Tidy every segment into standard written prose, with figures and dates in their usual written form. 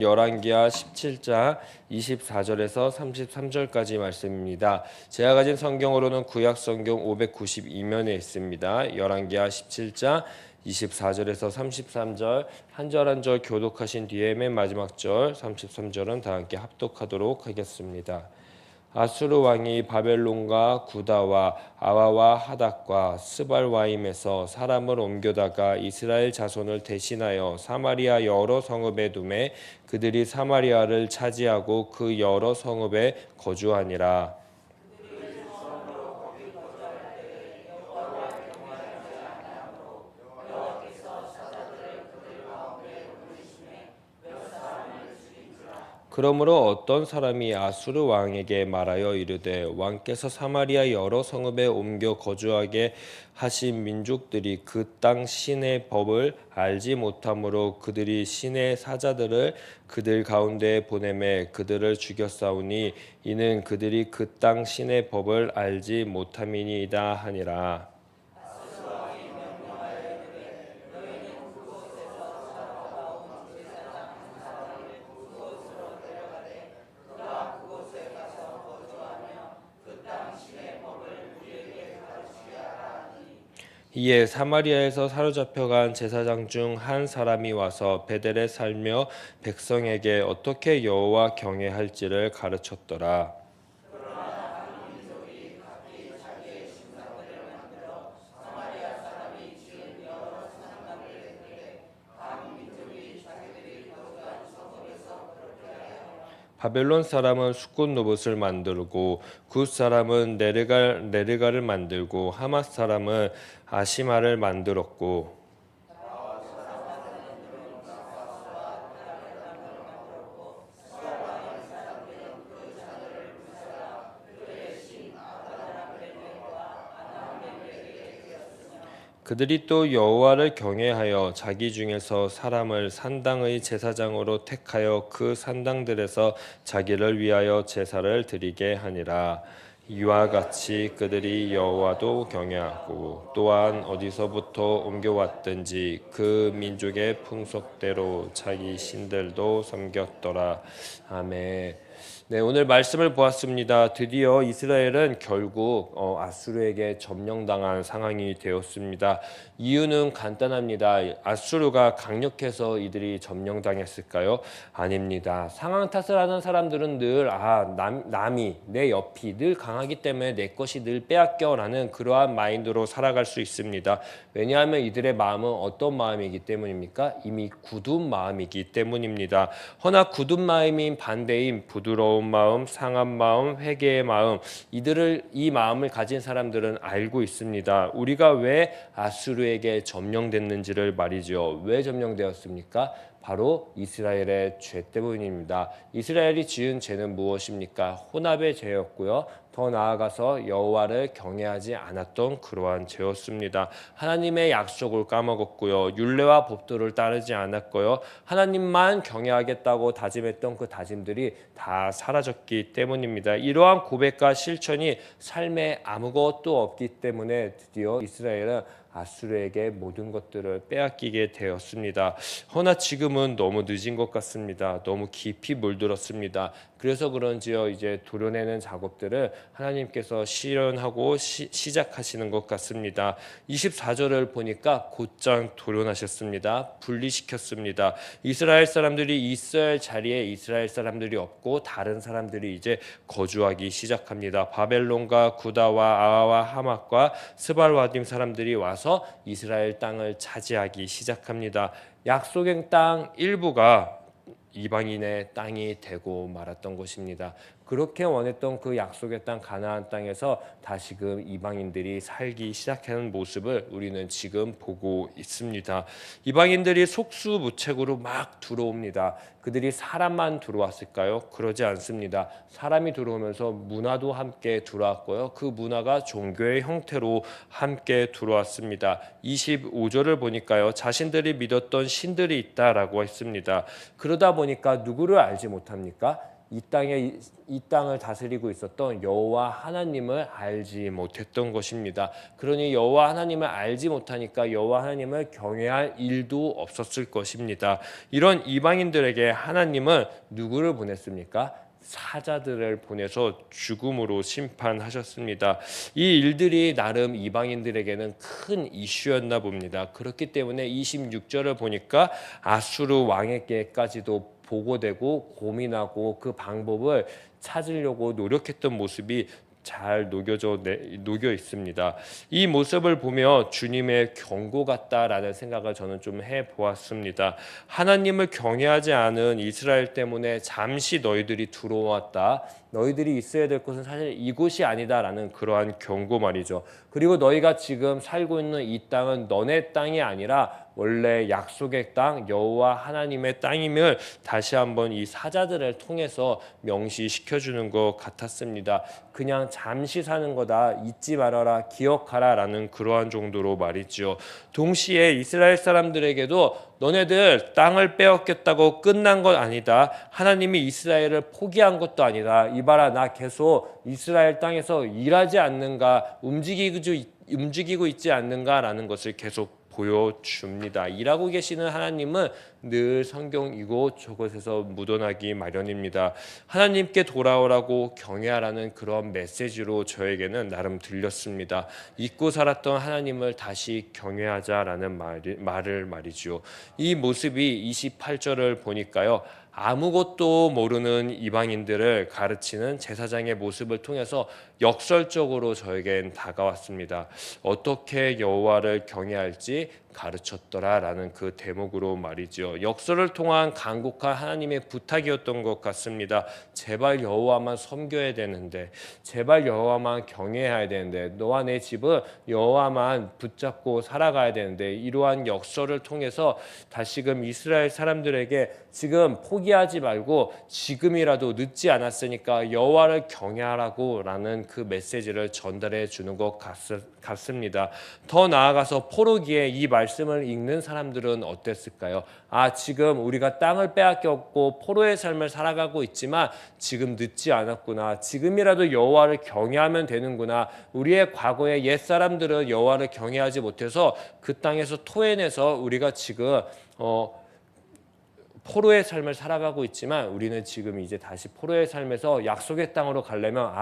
열왕기하 17장 24절에서 33절까지 말씀입니다. 제가 가진 성경으로는 구약 성경 592면에 있습니다. 열왕기하 17장 24절에서 33절 한 절 한 절 교독하신 뒤에 맨 마지막 절 33절은 다 함께 합독하도록 하겠습니다. 아수르 왕이 바벨론과 구다와 아와와 하닷과 스발와임에서 사람을 옮겨다가 이스라엘 자손을 대신하여 사마리아 여러 성읍에 두매 그들이 사마리아를 차지하고 그 여러 성읍에 거주하니라. 그러므로 어떤 사람이 아수르 왕에게 말하여 이르되 왕께서 사마리아 여러 성읍에 옮겨 거주하게 하신 민족들이 그 땅 신의 법을 알지 못하므로 그들이 신의 사자들을 그들 가운데에 보내매 그들을 죽였사오니 이는 그들이 그 땅 신의 법을 알지 못함이니이다 하니라. 이에 사마리아에서 사로잡혀간 제사장 중 한 사람이 와서 베델에 살며 백성에게 어떻게 여호와 경외할지를 가르쳤더라. 바벨론 사람은 숫꽃 노봇을 만들고 굿 사람은 네르가를 만들고 하맛 사람은 아시마를 만들었고 그들이 또 여호와를 경외하여 자기 중에서 사람을 산당의 제사장으로 택하여 그 산당들에서 자기를 위하여 제사를 드리게 하니라. 이와 같이 그들이 여호와도 경외하고 또한 어디서부터 옮겨왔든지 그 민족의 풍속대로 자기 신들도 섬겼더라. 아멘. 네, 오늘 말씀을 보았습니다. 드디어 이스라엘은 결국 아수르에게 점령당한 상황이 되었습니다. 이유는 간단합니다. 아수르가 강력해서 이들이 점령당했을까요? 아닙니다. 상황 탓을 하는 사람들은 늘 남이 내 옆이 늘 강하기 때문에 내 것이 늘 빼앗겨라는 그러한 마인드로 살아갈 수 있습니다. 왜냐하면 이들의 마음은 어떤 마음이기 때문입니까? 이미 굳은 마음이기 때문입니다. 허나 굳은 마음인 반대인 부드러운 마음, 상한 마음, 회개의 마음, 이 마음을 가진 사람들은 알고 있습니다. 우리가 왜 아수르에게 점령됐는지를 말이죠. 왜 점령되었습니까? 바로 이스라엘의 죄 때문입니다. 이스라엘이 지은 죄는 무엇입니까? 혼합의 죄였고요. 더 나아가서 여호와를 경외하지 않았던 그러한 죄였습니다. 하나님의 약속을 까먹었고요. 율례와 법도를 따르지 않았고요. 하나님만 경외하겠다고 다짐했던 그 다짐들이 다 사라졌기 때문입니다. 이러한 고백과 실천이 삶에 아무것도 없기 때문에 드디어 이스라엘은 아수르에게 모든 것들을 빼앗기게 되었습니다. 허나 지금은 너무 늦은 것 같습니다. 너무 깊이 물들었습니다. 그래서 그런지요, 이제 도려내는 작업들을 하나님께서 실현하고 시작하시는 것 같습니다. 24절을 보니까 곧장 도려내셨습니다. 분리시켰습니다. 이스라엘 사람들이 있어야 할 자리에 이스라엘 사람들이 없고 다른 사람들이 이제 거주하기 시작합니다. 바벨론과 구다와 아와와 하맛과 스발와딤 사람들이 와서 이스라엘 땅을 차지하기 시작합니다. 약속의 땅 일부가 이방인의 땅이 되고 말았던 것입니다. 그렇게 원했던 그 약속의 땅 가나안 땅에서 다시금 이방인들이 살기 시작하는 모습을 우리는 지금 보고 있습니다. 이방인들이 속수무책으로 막 들어옵니다. 그들이 사람만 들어왔을까요? 그러지 않습니다. 사람이 들어오면서 문화도 함께 들어왔고요. 그 문화가 종교의 형태로 함께 들어왔습니다. 25절을 보니까요. 자신들이 믿었던 신들이 있다라고 했습니다. 그러다 보니까 누구를 알지 못합니까? 이 땅을 다스리고 있었던 여호와 하나님을 알지 못했던 것입니다. 그러니 여호와 하나님을 알지 못하니까 여호와 하나님을 경외할 일도 없었을 것입니다. 이런 이방인들에게 하나님은 누구를 보냈습니까? 사자들을 보내서 죽음으로 심판하셨습니다. 이 일들이 나름 이방인들에게는 큰 이슈였나 봅니다. 그렇기 때문에 26절을 보니까 아수르 왕에게까지도 보고되고 고민하고 그 방법을 찾으려고 노력했던 모습이 잘 녹여 있습니다. 이 모습을 보며 주님의 경고 같다라는 생각을 저는 좀 해보았습니다. 하나님을 경외하지 않은 이스라엘 때문에 잠시 너희들이 들어왔다. 너희들이 있어야 될 곳은 사실 이곳이 아니다라는 그러한 경고 말이죠. 그리고 너희가 지금 살고 있는 이 땅은 너네 땅이 아니라 원래 약속의 땅 여호와 하나님의 땅임을 다시 한번 이 사자들을 통해서 명시시켜주는 것 같았습니다. 그냥 잠시 사는 거다, 잊지 말아라, 기억하라라는 그러한 정도로 말이죠. 동시에 이스라엘 사람들에게도 너네들 땅을 빼앗겼다고 끝난 것 아니다. 하나님이 이스라엘을 포기한 것도 아니다. 이봐라, 나 계속 이스라엘 땅에서 일하지 않는가, 움직이고 있지 않는가라는 것을 계속 보여줍니다. 일하고 계시는 하나님은 늘 성경 이곳저곳에서 묻어나기 마련입니다. 하나님께 돌아오라고 경외하라는 그런 메시지로 저에게는 나름 들렸습니다. 잊고 살았던 하나님을 다시 경외하자라는 말을 말이죠. 이 모습이 28절을 보니까요. 아무것도 모르는 이방인들을 가르치는 제사장의 모습을 통해서 역설적으로 저에겐 다가왔습니다. 어떻게 여호와를 경외할지 가르쳤더라라는 그 대목으로 말이죠. 역설을 통한 간곡한 하나님의 부탁이었던 것 같습니다. 제발 여호와만 섬겨야 되는데, 제발 여호와만 경외해야 되는데, 너와 내 집은 여호와만 붙잡고 살아가야 되는데, 이러한 역설을 통해서 다시금 이스라엘 사람들에게 지금 포기하지 말고 지금이라도 늦지 않았으니까 여호와를 경외하라고라는 그 메시지를 전달해 주는 것 같습니다. 더 나아가서 포로기에 이 말씀을 읽는 사람들은 어땠을까요? 지금 우리가 땅을 빼앗겼고 포로의 삶을 살아가고 있지만 지금 늦지 않았구나. 지금이라도 여호와를 경외하면 되는구나. 우리의 과거의 옛 사람들은 여호와를 경외하지 못해서 그 땅에서 토해내서 우리가 지금 포로의 삶을 살아가고 있지만 우리는 지금 이제 다시 포로의 삶에서 약속의 땅으로 가려면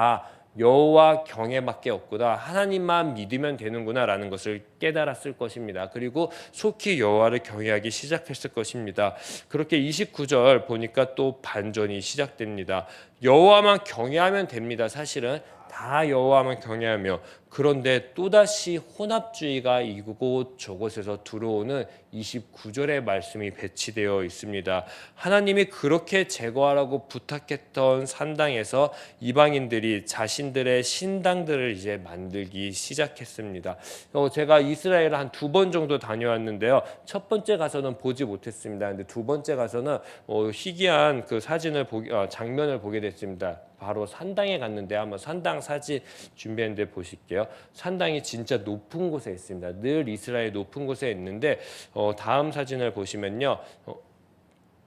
여호와 경외밖에 없구나. 하나님만 믿으면 되는구나라는 것을 깨달았을 것입니다. 그리고 속히 여호와를 경외하기 시작했을 것입니다. 그렇게 29절 보니까 또 반전이 시작됩니다. 여호와만 경외하면 됩니다. 사실은 다 여호와만 경외하며, 그런데 또다시 혼합주의가 이곳 저곳에서 들어오는 29절의 말씀이 배치되어 있습니다. 하나님이 그렇게 제거하라고 부탁했던 산당에서 이방인들이 자신들의 신당들을 이제 만들기 시작했습니다. 제가 이스라엘을 한 2번 정도 다녀왔는데요. 첫 번째 가서는 보지 못했습니다. 근데 두 번째 가서는 희귀한 그 장면을 보게 됐습니다. 바로 산당에 갔는데 한번 산당 사진 준비했는데 보실게요. 산당이 진짜 높은 곳에 있습니다. 늘 이스라엘 높은 곳에 있는데 다음 사진을 보시면요.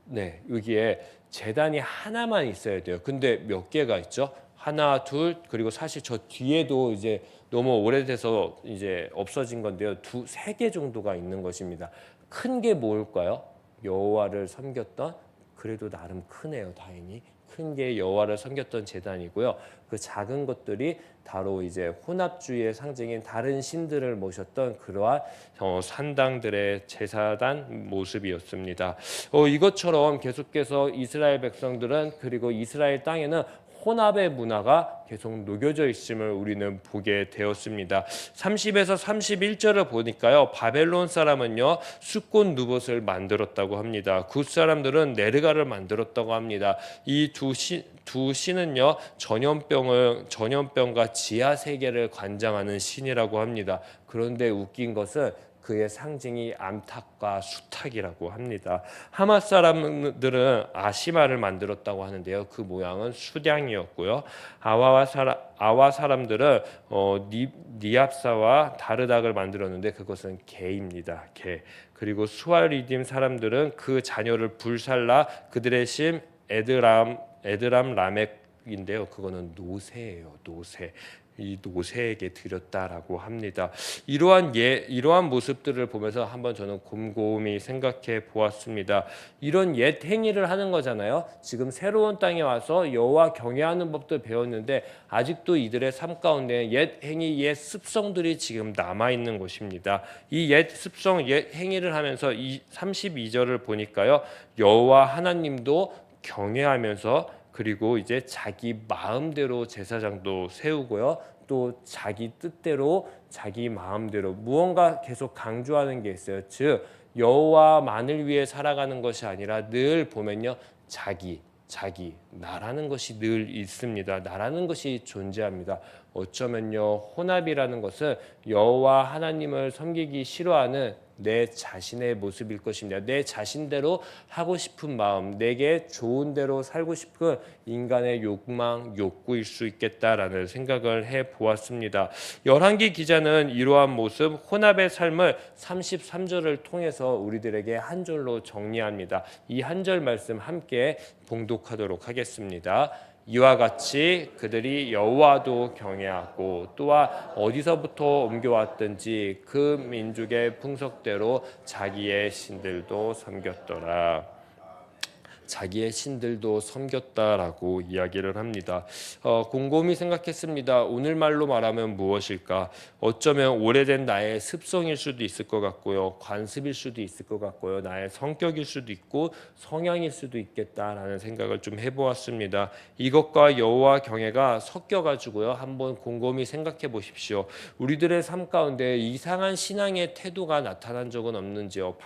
네, 여기에 제단이 하나만 있어야 돼요. 근데 몇 개가 있죠? 하나, 둘, 그리고 사실 저 뒤에도 이제 너무 오래돼서 이제 없어진 건데요. 세 개 정도가 있는 것입니다. 큰 게 뭘까요? 여호와를 섬겼던, 그래도 나름 크네요, 다행히. 큰 게 여호와를 섬겼던 제단이고요. 그 작은 것들이 바로 이제 혼합주의의 상징인 다른 신들을 모셨던 그러한 산당들의 제사단 모습이었습니다. 이것처럼 계속해서 이스라엘 백성들은, 그리고 이스라엘 땅에는 혼합의 문화가 계속 녹여져 있음을 우리는 보게 되었습니다. 30에서 31절을 보니까요. 바벨론 사람은요. 숫꽃 누봇을 만들었다고 합니다. 굿 사람들은 네르가를 만들었다고 합니다. 이 두 신은요. 전염병과 지하 세계를 관장하는 신이라고 합니다. 그런데 웃긴 것은 그의 상징이 암탉과 수탉이라고 합니다. 하맛 사람들은 아시마를 만들었다고 하는데요. 그 모양은 수량이었고요. 아와 사람들은 니압사와 다르닥을 만들었는데 그것은 개입니다. 개. 그리고 수알리딤 사람들은 그 자녀를 불살라 그들의 심 에드람 에드람 라멕인데요. 그거는 노새예요. 노새. 이 노새에게 드렸다라고 합니다. 이러한 모습들을 보면서 한번 저는 곰곰이 생각해 보았습니다. 이런 옛 행위를 하는 거잖아요. 지금 새로운 땅에 와서 여호와 경외하는 법들 배웠는데 아직도 이들의 삶 가운데 옛 행위, 옛 습성들이 지금 남아 있는 것입니다. 이 옛 습성, 옛 행위를 하면서 이 32절을 보니까요. 여호와 하나님도 경외하면서 그리고 이제 자기 마음대로 제사장도 세우고요. 또 자기 뜻대로 자기 마음대로 무언가 계속 강조하는 게 있어요. 즉 여호와만을 위해 살아가는 것이 아니라 늘 보면요. 자기 나라는 것이 늘 있습니다. 나라는 것이 존재합니다. 어쩌면요. 혼합이라는 것은 여호와 하나님을 섬기기 싫어하는 내 자신의 모습일 것입니다. 내 자신대로 하고 싶은 마음, 내게 좋은 대로 살고 싶은 인간의 욕망, 욕구일 수 있겠다라는 생각을 해보았습니다. 열왕기 기자는 이러한 모습, 혼합의 삶을 33절을 통해서 우리들에게 한 절로 정리합니다. 이 한 절 말씀 함께 봉독하도록 하겠습니다. 이와 같이 그들이 여호와도 경외하고 또한 어디서부터 옮겨왔든지 그 민족의 풍속대로 자기의 신들도 섬겼더라. 자기의 신들도 섬겼다라고 이야기를 합니다. 곰곰이 생각했습니다. 오늘 말로 말하면 무엇일까? 어쩌면 오래된 나의 습성일 수도 있을 것 같고요. 관습일 수도 있을 것 같고요. 나의 성격일 수도 있고 성향일 수도 있겠다라는 생각을 좀 해보았습니다. 이것과 여호와 경외가 섞여가지고요. 한번 곰곰이 생각해 보십시오. 우리들의 삶 가운데 이상한 신앙의 태도가 나타난 적은 없는지요?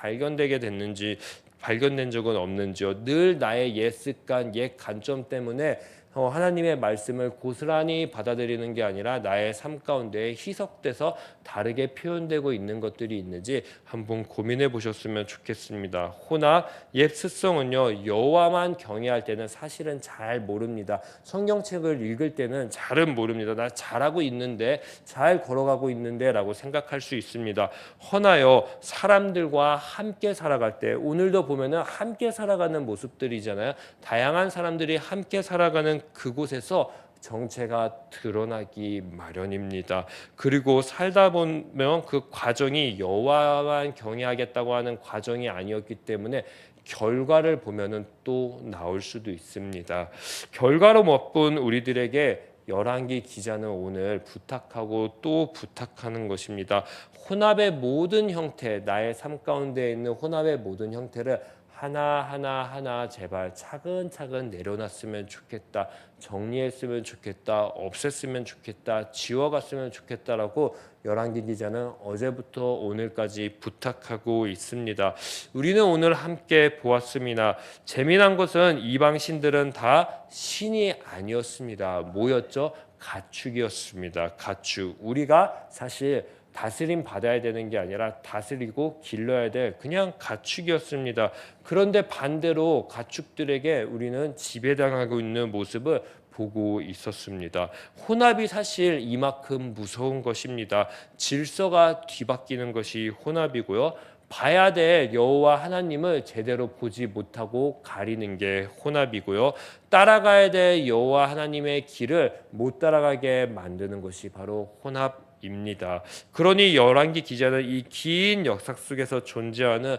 발견된 적은 없는지요? 늘 나의 옛 습관, 옛 관점 때문에 하나님의 말씀을 고스란히 받아들이는 게 아니라 나의 삶 가운데 희석돼서 다르게 표현되고 있는 것들이 있는지 한번 고민해 보셨으면 좋겠습니다. 호나 옛 습성은요, 여호와만 경외할 때는 사실은 잘 모릅니다. 성경책을 읽을 때는 잘은 모릅니다. 나 잘하고 있는데, 잘 걸어가고 있는데 라고 생각할 수 있습니다. 허나요, 사람들과 함께 살아갈 때, 오늘도 보면은 함께 살아가는 모습들이잖아요. 다양한 사람들이 함께 살아가는 그곳에서 정체가 드러나기 마련입니다. 그리고 살다 보면 그 과정이 여호와만 경외하겠다고 하는 과정이 아니었기 때문에 결과를 보면은 또 나올 수도 있습니다. 결과로 맛본 우리들에게 열왕기 기자는 오늘 부탁하고 또 부탁하는 것입니다. 혼합의 모든 형태, 나의 삶 가운데 있는 혼합의 모든 형태를 하나 제발 차근차근 내려놨으면 좋겠다. 정리했으면 좋겠다. 없앴으면 좋겠다. 지워갔으면 좋겠다라고 열왕기 기자는 어제부터 오늘까지 부탁하고 있습니다. 우리는 오늘 함께 보았습니다. 재미난 것은 이방 신들은 다 신이 아니었습니다. 뭐였죠? 가축이었습니다. 가축. 우리가 사실 다스림 받아야 되는 게 아니라 다스리고 길러야 될 그냥 가축이었습니다. 그런데 반대로 가축들에게 우리는 지배당하고 있는 모습을 보고 있었습니다. 혼합이 사실 이만큼 무서운 것입니다. 질서가 뒤바뀌는 것이 혼합이고요. 봐야 될 여호와 하나님을 제대로 보지 못하고 가리는 게 혼합이고요. 따라가야 될 여호와 하나님의 길을 못 따라가게 만드는 것이 바로 혼합입니다. 그러니 열왕기 기자는 이 긴 역사 속에서 존재하는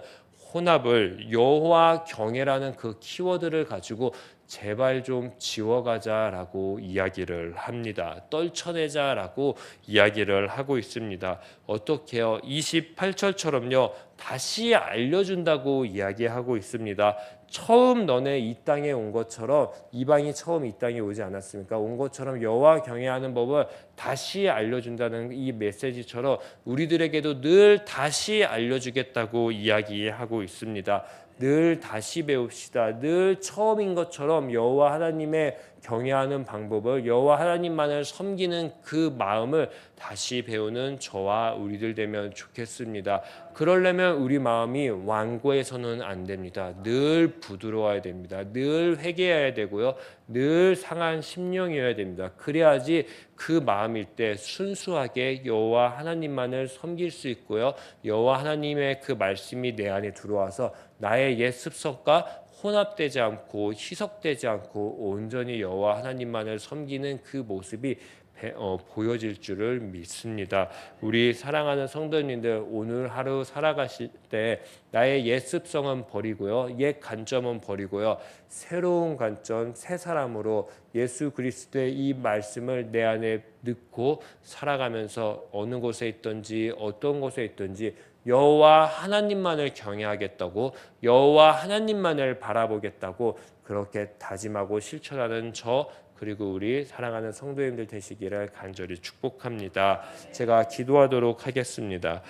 혼합을 여호와 경외라는 그 키워드를 가지고 제발 좀 지워가자라고 이야기를 합니다. 떨쳐내자라고 이야기를 하고 있습니다. 어떻게요? 28절처럼요. 다시 알려준다고 이야기하고 있습니다. 처음 너네 이 땅에 온 것처럼 이방이 처음 이 땅에 오지 않았습니까? 온 것처럼 여호와 경외하는 법을 다시 알려준다는 이 메시지처럼 우리들에게도 늘 다시 알려주겠다고 이야기하고 있습니다. 늘 다시 배웁시다. 늘 처음인 것처럼 여호와 하나님의 경외하는 방법을 여호와 하나님만을 섬기는 그 마음을 다시 배우는 저와 우리들 되면 좋겠습니다. 그러려면 우리 마음이 완고해서는 안 됩니다. 늘 부드러워야 됩니다. 늘 회개해야 되고요. 늘 상한 심령이어야 됩니다. 그래야지 그 마음일 때 순수하게 여호와 하나님만을 섬길 수 있고요. 여호와 하나님의 그 말씀이 내 안에 들어와서 나의 옛 습성과 혼합되지 않고 희석되지 않고 온전히 여호와 하나님만을 섬기는 그 모습이 보여질 줄을 믿습니다. 우리 사랑하는 성도님들, 오늘 하루 살아가실 때 나의 옛 습성은 버리고요, 옛 관점은 버리고요, 새로운 관점, 새 사람으로 예수 그리스도의 이 말씀을 내 안에 넣고 살아가면서 어느 곳에 있든지 어떤 곳에 있든지 여호와 하나님만을 경외하겠다고, 여호와 하나님만을 바라보겠다고 그렇게 다짐하고 실천하는 저, 그리고 우리 사랑하는 성도님들 되시기를 간절히 축복합니다. 제가 기도하도록 하겠습니다.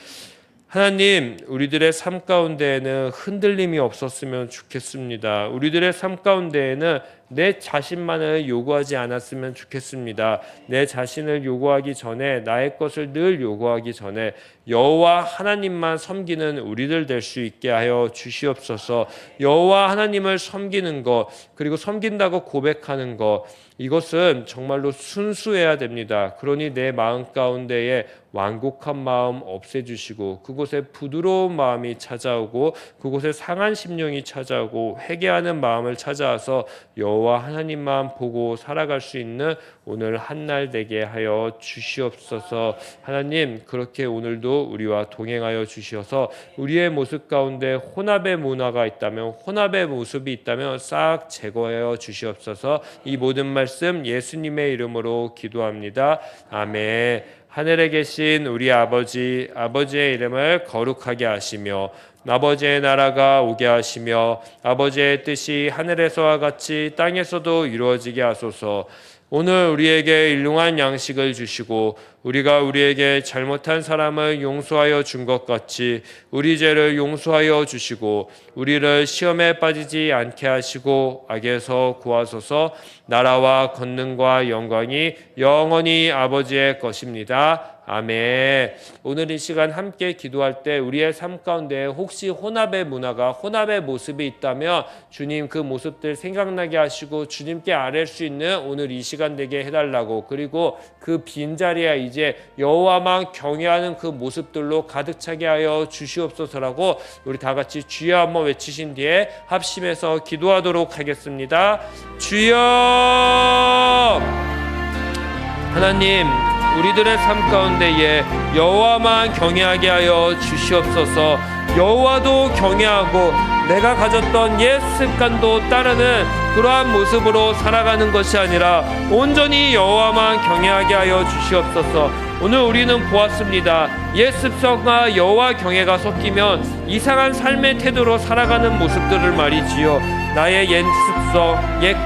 하나님, 우리들의 삶 가운데에는 흔들림이 없었으면 좋겠습니다. 우리들의 삶 가운데에는 내 자신만을 요구하지 않았으면 좋겠습니다. 내 자신을 요구하기 전에, 나의 것을 늘 요구하기 전에 여호와 하나님만 섬기는 우리들 될 수 있게 하여 주시옵소서. 여호와 하나님을 섬기는 것, 그리고 섬긴다고 고백하는 것, 이것은 정말로 순수해야 됩니다. 그러니 내 마음 가운데에 완곡한 마음 없애주시고, 그곳에 부드러운 마음이 찾아오고, 그곳에 상한 심령이 찾아오고, 회개하는 마음을 찾아와서 여호와 하나님만 보고 살아갈 수 있는 오늘 한날 되게 하여 주시옵소서. 하나님, 그렇게 오늘도 우리와 동행하여 주시어서 우리의 모습 가운데 혼합의 문화가 있다면, 혼합의 모습이 있다면 싹 제거하여 주시옵소서. 이 모든 말씀 예수님의 이름으로 기도합니다. 아멘. 하늘에 계신 우리 아버지, 아버지의 이름을 거룩하게 하시며 아버지의 나라가 오게 하시며 아버지의 뜻이 하늘에서와 같이 땅에서도 이루어지게 하소서. 오늘 우리에게 일용할 양식을 주시고 우리가 우리에게 잘못한 사람을 용서하여 준 것 같이 우리 죄를 용서하여 주시고 우리를 시험에 빠지지 않게 하시고 악에서 구하소서. 나라와 권능과 영광이 영원히 아버지의 것입니다. 아멘. 오늘 이 시간 함께 기도할 때 우리의 삶 가운데 혹시 혼합의 문화가, 혼합의 모습이 있다면 주님 그 모습들 생각나게 하시고 주님께 아뢰 수 있는 오늘 이 시간 되게 해달라고, 그리고 그 빈자리에 이제 여호와만 경외하는 그 모습들로 가득 차게 하여 주시옵소서라고 우리 다 같이 주여 한번 외치신 뒤에 합심해서 기도하도록 하겠습니다. 주여! 하나님, 우리들의 삶 가운데에 여호와만 경외하게 하여 주시옵소서. 여호와도 경외하고 내가 가졌던 옛 습관도 따르는 그러한 모습으로 살아가는 것이 아니라 온전히 여호와만 경외하게 하여 주시옵소서. 오늘 우리는 보았습니다. 옛 습성과 여호와 경외가 섞이면 이상한 삶의 태도로 살아가는 모습들을 말이지요. 나의 옛 습성, 옛